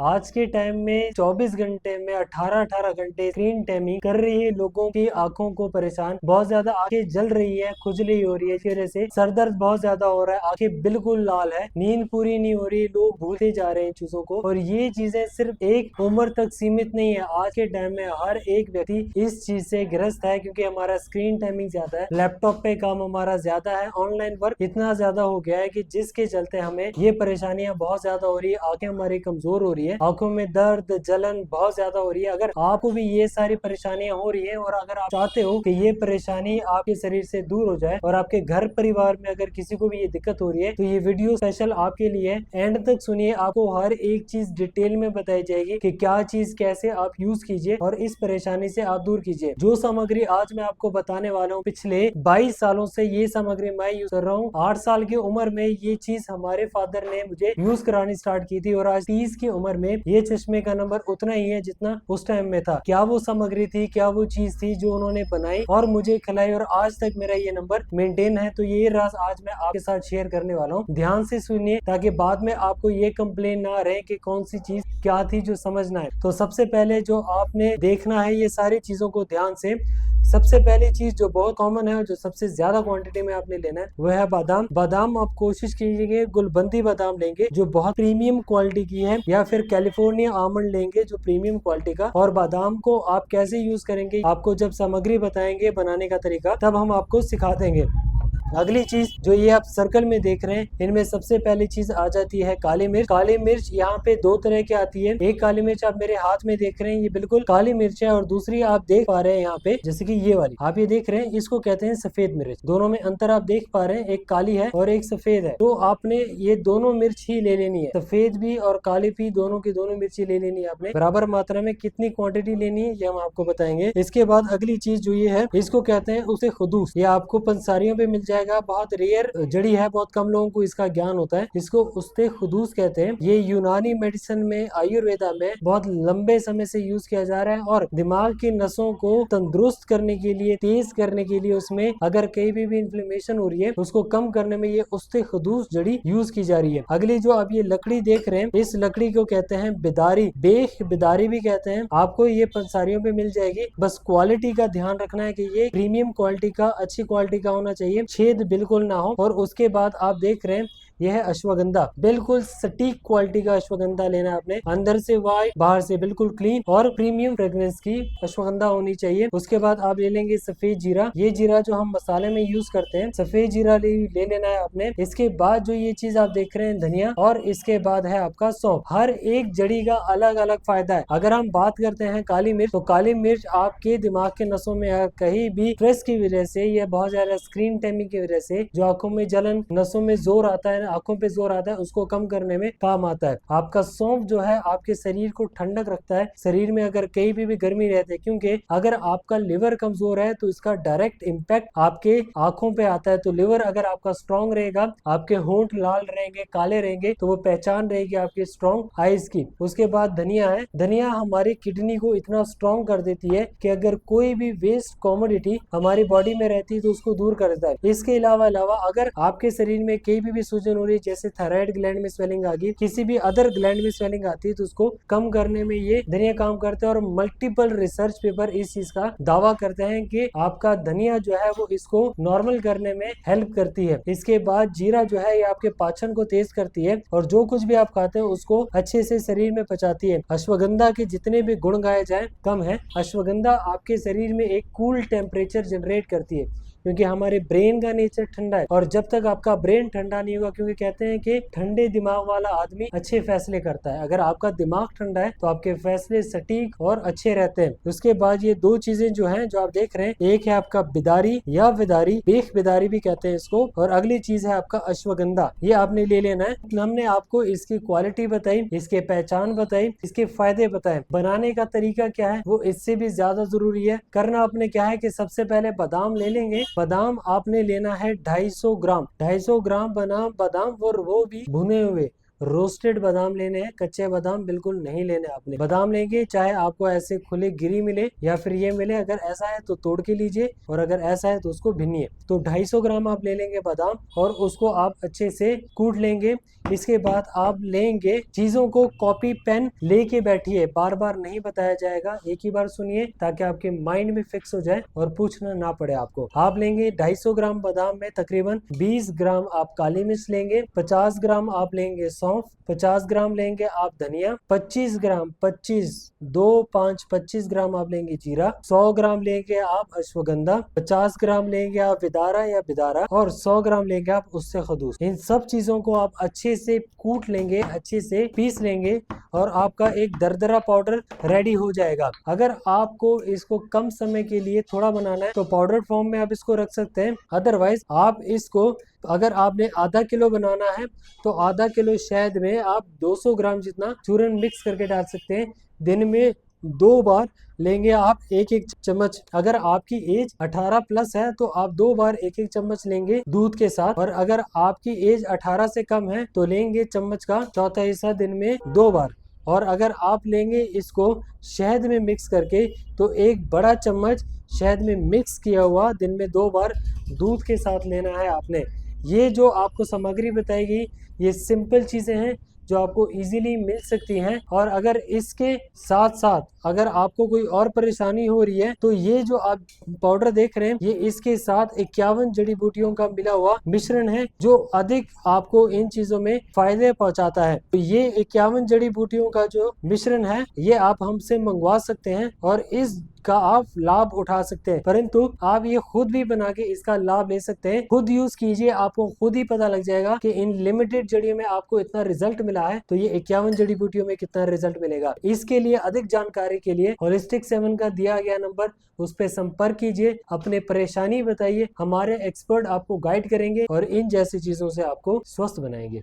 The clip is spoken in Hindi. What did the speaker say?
आज के टाइम में 24 घंटे में 18-18 घंटे स्क्रीन टाइमिंग कर रही है, लोगों की आंखों को परेशान, बहुत ज्यादा आंखें जल रही है, खुजली हो रही है, इस वजह से सर दर्द बहुत ज्यादा हो रहा है, आंखें बिल्कुल लाल है, नींद पूरी नहीं हो रही, लोग भूलते जा रहे हैं चीजों को। और ये चीजें सिर्फ एक उम्र तक सीमित नहीं है, आज के टाइम में हर एक व्यक्ति इस चीज से ग्रस्त है, क्योंकि हमारा स्क्रीन टाइमिंग ज्यादा है, लैपटॉप पे काम हमारा ज्यादा है, ऑनलाइन वर्क इतना ज्यादा हो गया है कि जिसके चलते हमें ये परेशानियां बहुत ज्यादा हो रही है, आंखें हमारी कमजोर हो रही है, आंखों में दर्द जलन बहुत ज्यादा हो रही है। अगर आपको भी ये सारी परेशानियां हो रही है और अगर आप चाहते हो कि ये परेशानी आपके शरीर से दूर हो जाए और आपके घर परिवार में अगर किसी को भी ये दिक्कत हो रही है, तो ये वीडियो स्पेशल आपके लिए। एंड तक सुनिए, आपको हर एक चीज डिटेल में बताई जाएगी कि क्या चीज कैसे आप यूज कीजिए और इस परेशानी से आप दूर कीजिए। जो सामग्री आज मैं आपको बताने वाला हूँ, पिछले 22 सालों से ये सामग्री मैं यूज कर रहा हूँ। 8 साल की उम्र में ये चीज हमारे फादर ने मुझे यूज करानी स्टार्ट की थी और आज 30 की उम्र में ये चश्मे का नंबर उतना ही है जितना उस टाइम में था। क्या वो सामग्री थी, क्या वो चीज थी जो उन्होंने बनाई और मुझे खिलाई और आज तक मेरा ये नंबर मेंटेन है, तो ये राज आज मैं आपके साथ शेयर करने वाला हूँ। ध्यान से सुनिए ताकि बाद में आपको ये कंप्लेन ना रहे कि कौन सी चीज क्या थी, जो समझना है। तो सबसे पहले जो आपने देखना है, ये सारी चीजों को ध्यान से, सबसे पहली चीज जो बहुत कॉमन है और जो सबसे ज्यादा क्वांटिटी में आपने लेना है वह है बादाम। बादाम आप कोशिश कीजिएगा गुलबंदी बादाम लेंगे जो बहुत प्रीमियम क्वालिटी की है, या फिर कैलिफोर्निया आमंड लेंगे जो प्रीमियम क्वालिटी का। और बादाम को आप कैसे यूज करेंगे, आपको जब सामग्री बताएंगे बनाने का तरीका, तब हम आपको सिखा देंगे। अगली चीज जो ये आप सर्कल में देख रहे हैं, इनमें सबसे पहली चीज आ जाती है काली मिर्च। काली मिर्च यहाँ पे दो तरह की आती है। एक काली मिर्च आप मेरे हाथ में देख रहे हैं, ये बिल्कुल काली मिर्च है, और दूसरी आप देख पा रहे हैं यहाँ पे, जैसे कि ये वाली आप ये देख रहे हैं, इसको कहते हैं सफेद मिर्च। दोनों में अंतर आप देख पा रहे हैं, एक काली है और एक सफेद है। तो आपने ये दोनों मिर्च ही ले लेनी है, सफेद भी और काली भी, दोनों की दोनों मिर्ची ले लेनी है आपने। बराबर मात्रा में कितनी क्वांटिटी लेनी है ये हम आपको बताएंगे। इसके बाद अगली चीज जो ये है, इसको कहते हैं उसे खुदूस। ये आपको पंसारियों पे मिल जाएगा, बहुत रेयर जड़ी है, बहुत कम लोगों को इसका ज्ञान होता है। इसको उस्ते खुदूस कहते हैं। ये यूनानी मेडिसिन में, आयुर्वेदा में बहुत लंबे समय से यूज किया जा रहा है और दिमाग की नसों को तंदुरुस्त करने के लिए, तेज करने के लिए, उसमें अगर कहीं भी इन्फ्लेमेशन हो रही है उसको कम करने में ये उस्ते खुदूस जड़ी यूज की जा रही है। अगली जो आप ये लकड़ी देख रहे हैं, इस लकड़ी को कहते हैं बिदारी, बेख बिदारी भी कहते हैं। आपको ये पंसारियों पे मिल जाएगी। बस क्वालिटी का ध्यान रखना है कि ये प्रीमियम क्वालिटी का, अच्छी क्वालिटी का होना चाहिए, छेद बिल्कुल ना हो। और उसके बाद आप देख रहे हैं यह है अश्वगंधा, बिल्कुल सटीक क्वालिटी का अश्वगंधा लेना है आपने, अंदर से वाइट बाहर से बिल्कुल क्लीन और प्रीमियम फ्रेग्रेंस की अश्वगंधा होनी चाहिए। उसके बाद आप ले लेंगे सफेद जीरा। ये जीरा जो हम मसाले में यूज करते हैं, सफेद जीरा ले लेना है आपने। इसके बाद जो ये चीज आप देख रहे हैं धनिया, और इसके बाद है आपका सौंफ। हर एक जड़ी का अलग अलग फायदा है। अगर हम बात करते हैं काली मिर्च, तो काली मिर्च आपके दिमाग के नसों में कहीं भी स्ट्रेस की वजह से या बहुत ज्यादा स्क्रीन टाइमिंग की वजह से जो आंखों में जलन, नसों में जोर आता है, आंखों पे जोर आता है, उसको कम करने में काम आता है। आपका सौंफ जो है आपके शरीर को ठंडक रखता है, शरीर में अगर कहीं भी गर्मी रहती है, क्योंकि अगर आपका लिवर कमजोर है तो इसका डायरेक्ट इम्पैक्ट आपके आंखों पे आता है। तो लिवर अगर आपका स्ट्रांग रहेगा, आपके होंठ लाल रहेंगे, काले रहेंगे, तो वो पहचान रहेगी आपके स्ट्रांग आईज की। उसके बाद धनिया है। धनिया हमारी किडनी को इतना स्ट्रांग कर देती है कि अगर कोई भी वेस्ट कॉमोडिटी हमारी बॉडी में रहती है तो उसको दूर कर देता है। इसके अलावा अगर आपके शरीर में कहीं भी सूजन हो रही है, जैसे थायराइड ग्लैंड में स्वेलिंग आ गई, किसी भी अदर ग्लैंड में स्वेलिंग आती है, तो उसको कम करने में ये धनिया काम करते हैं। और मल्टीपल रिसर्च पेपर इस चीज का दावा करते हैं कि आपका धनिया जो है वो इसको नॉर्मल करने में हेल्प करती है। इसके बाद जीरा जो है ये आपके पाचन को तेज करती है और जो कुछ भी आप खाते हैं उसको अच्छे से शरीर में पचाती है। अश्वगंधा के जितने भी गुण गाए जाए कम है। अश्वगंधा आपके शरीर में एक कूल टेम्परेचर जनरेट करती है, क्योंकि हमारे ब्रेन का नेचर ठंडा है, और जब तक आपका ब्रेन ठंडा नहीं होगा, क्योंकि कहते हैं कि ठंडे दिमाग वाला आदमी अच्छे फैसले करता है, अगर आपका दिमाग ठंडा है तो आपके फैसले सटीक और अच्छे रहते हैं। उसके बाद ये दो चीजें जो हैं, जो आप देख रहे हैं, एक है आपका बिदारी या विदारी, बेख बिदारी भी कहते हैं इसको, और अगली चीज है आपका अश्वगंधा। ये आपने ले लेना है। हमने आपको इसकी क्वालिटी बताई, इसके पहचान बताई, इसके फायदे बताए, बनाने का तरीका क्या है वो इससे भी ज्यादा जरूरी है। करना आपने क्या है कि सबसे पहले बादाम ले लेंगे। बादाम आपने लेना है 250 ग्राम, 250 ग्राम बादाम, और वो भी भुने हुए, रोस्टेड बादाम लेने हैं, कच्चे बादाम बिल्कुल नहीं लेने आपने। बादाम लेंगे चाहे आपको ऐसे खुले गिरी मिले या फिर ये मिले, अगर ऐसा है तो तोड़ के लीजिए और अगर ऐसा है तो उसको भिनिए। तो 250 ग्राम आप ले लेंगे बादाम और उसको आप अच्छे से कूट लेंगे। इसके बाद आप लेंगे चीजों को कॉपी पेन लेके बैठिए, बार बार नहीं बताया जाएगा, एक ही बार सुनिए ताकि आपके माइंड में फिक्स हो जाए और पूछना ना पड़े आपको। आप लेंगे 250 ग्राम बादाम में तकरीबन 20 ग्राम आप काली मिर्च लेंगे, 50 ग्राम आप लेंगे सौंफ, 50 ग्राम लेंगे आप धनिया, 25 ग्राम 25 ग्राम आप लेंगे जीरा, 100 ग्राम लेंगे आप अश्वगंधा, 50 ग्राम लेंगे आप विदारा या बिदारा और 100 ग्राम लेंगे आप उससे खदूस। इन सब चीजों को आप अच्छे से कूट लेंगे, अच्छे से पीस लेंगे और आपका एक दरदरा पाउडर रेडी हो जाएगा। अगर आपको इसको कम समय के लिए थोड़ा बनाना है तो पाउडर फॉर्म में आप इसको रख सकते हैं। अदरवाइज आप इसको, अगर आपने आधा किलो बनाना है तो आधा किलो शहद में आप 200 ग्राम जितना चूरन मिक्स करके डाल सकते हैं। दिन में 2 बार लेंगे आप एक एक चम्मच। अगर आपकी एज 18 प्लस है तो आप 2 बार एक एक चम्मच लेंगे दूध के साथ, और अगर आपकी एज 18 से कम है तो लेंगे चम्मच का चौथा हिस्सा दिन में 2 बार। और अगर आप लेंगे इसको शहद में मिक्स करके तो एक बड़ा चम्मच शहद में मिक्स किया हुआ दिन में 2 बार दूध के साथ लेना है आपने। ये जो आपको सामग्री बताई गई ये सिंपल चीजें हैं जो आपको इजीली मिल सकती हैं। और अगर इसके साथ साथ अगर आपको कोई और परेशानी हो रही है तो ये जो आप पाउडर देख रहे हैं ये इसके साथ 51 जड़ी बूटियों का मिला हुआ मिश्रण है जो अधिक आपको इन चीजों में फायदे पहुंचाता है। तो ये 51 जड़ी बूटियों का जो मिश्रण है ये आप हमसे मंगवा सकते हैं और इसका आप लाभ उठा सकते हैं, परंतु आप ये खुद भी बना के इसका लाभ ले सकते हैं। खुद यूज कीजिए, आपको खुद ही पता लग जाएगा कि इन लिमिटेड जड़ियों में आपको इतना रिजल्ट मिला है तो ये 51 जड़ी बूटियों में कितना रिजल्ट मिलेगा। इसके लिए अधिक जानकारी के लिए होलिस्टिक 7 का दिया गया नंबर उस पर संपर्क कीजिए, अपने परेशानी बताइए, हमारे एक्सपर्ट आपको गाइड करेंगे और इन जैसी चीजों से आपको स्वस्थ बनाएंगे।